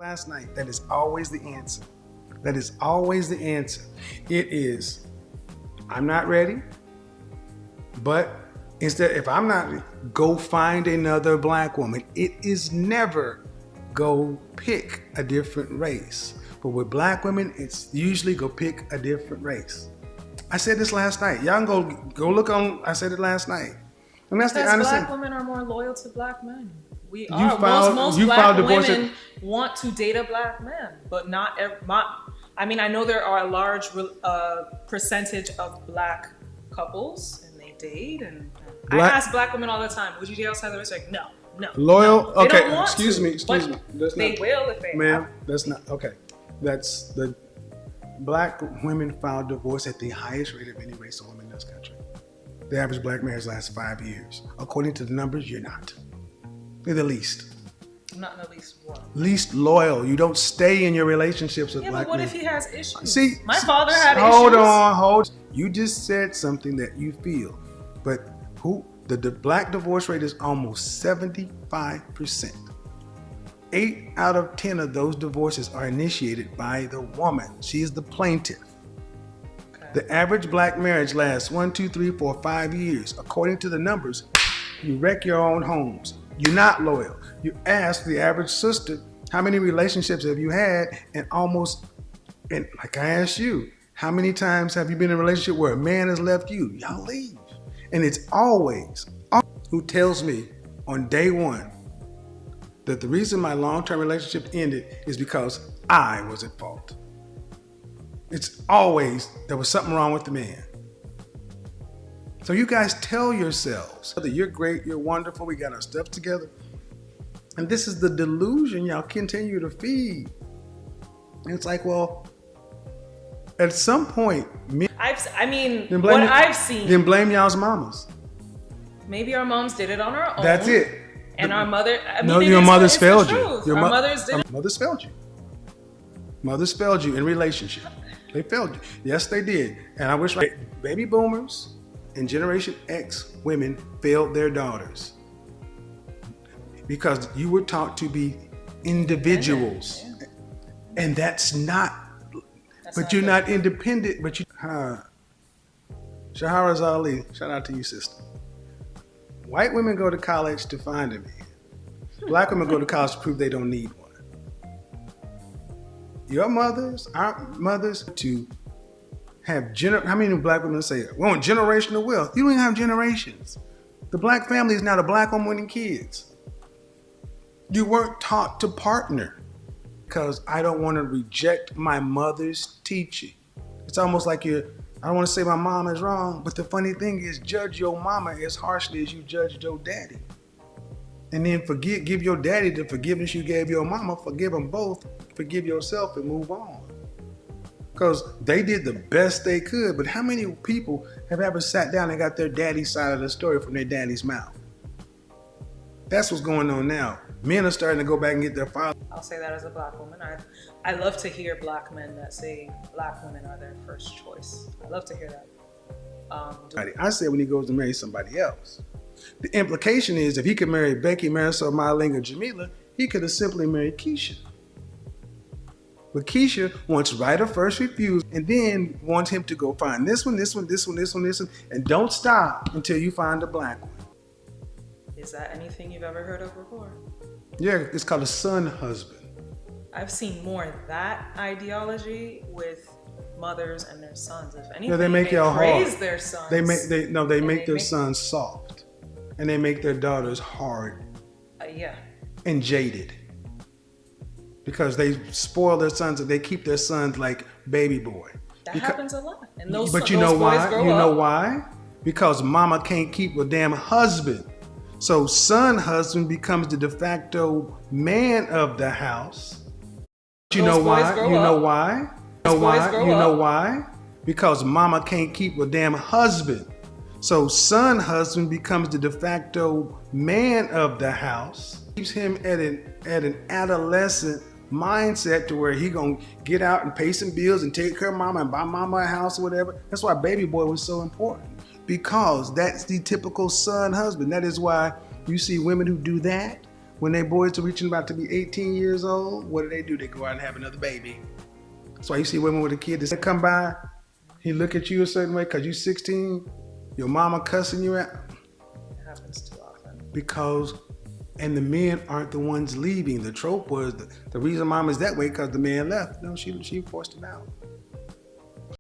Last night, that is always the answer. That is always the answer. It is, I'm not ready, but instead, if I'm not, go find another black woman. It is never go pick a different race. But with black women, it's usually go pick a different race. I said this last night. Y'all can go look on, I said it last night. And that's the Because honest black thing. women are more loyal to black men. We You are. filed- most you black filed divorce women want to date a black man, but not every. I mean, I know there are a large percentage of black couples, and they date. And I ask black women all the time, "Would you date outside the race?" Like, no, no. Loyal. No. They Okay. don't want Excuse to, me. Excuse me. but they will if they Ma'am, have. that's not okay. That's the black women filed divorce at the highest rate of any race of women in this country. The average black marriage lasts 5 years. According to the numbers, you're not. You're the least. I'm not in the least one. Least loyal. You don't stay in your relationships with Yeah, black but what men. if he has issues? See, my father had issues. Hold on. You just said something that you feel, but the black divorce rate is almost 75%. 8 out of 10 of those divorces are initiated by the woman. She is the plaintiff. The average black marriage lasts 1, 2, 3, 4, 5 years. According to the numbers, you wreck your own homes. You're not loyal. You ask the average sister, how many relationships have you had? And like I asked you, how many times have you been in a relationship where a man has left you? Y'all leave. And it's always who tells me on day one that the reason my long-term relationship ended is because I was at fault. It's always there was something wrong with the man. So you guys tell yourselves that you're great, you're wonderful, we got our stuff together. And this is the delusion y'all continue to feed. And it's like, well, at some point, I've seen. Then blame y'all's mamas. Maybe our moms did it on our own. That's it. And our mother. Your mothers failed you. Our mothers did. Mothers failed you. Mothers failed you in relationship. They failed you. Yes, they did. And I wish baby boomers and Generation X women failed their daughters because you were taught to be individuals, and that's not. But you're not independent. But you, Shahara's Ali. Shout out to you, sister. White women go to college to find a man. Black women go to college to prove they don't need one. Your mothers, our mothers, to have how many black women say, we want generational wealth? You don't even have generations. The black family is now the black woman and kids. You weren't taught to partner because I don't want to reject my mother's teaching. It's almost like I don't want to say my mom is wrong, but the funny thing is judge your mama as harshly as you judged your daddy. And then give your daddy the forgiveness you gave your mama, forgive them both, forgive yourself and move on. Because they did the best they could, but how many people have ever sat down and got their daddy's side of the story from their daddy's mouth? That's what's going on now. Men are starting to go back and get their father. I'll say that as a black woman. I love to hear black men that say black women are their first choice. I love to hear that. I said when he goes to marry somebody else. The implication is if he could marry Becky, Marisol, Marlene, or Jamila, he could have simply married Keisha. But Keisha wants right of first refusal and then wants him to go find this one, and don't stop until you find a black one. Is that anything you've ever heard of before? Yeah, it's called a son husband. I've seen more of that ideology with mothers and their sons. If anything, they make y'all praise hard. Their sons. They make their sons soft, and they make their daughters hard. And jaded. Because they spoil their sons and they keep their sons like baby boy. That happens a lot. And but you know why? You know why? Because mama can't keep a damn husband. So son husband becomes the de facto man of the house. You know why? You know why? You know why? Because mama can't keep a damn husband. So son husband becomes the de facto man of the house. Keeps him at an adolescent mindset to where he gonna get out and pay some bills and take care of mama and buy mama a house or whatever. That's why baby boy was so important, because that's the typical son husband. That is why you see women who do that When they boys are reaching about to be 18 years old, what do? They go out and have another baby. That's why you see women with a kid that come by, he look at you a certain way because you're 16, your mama cussing you out. It happens too often. Because, and the men aren't the ones leaving. The trope was the reason mama's that way because the man left. No, she forced him out.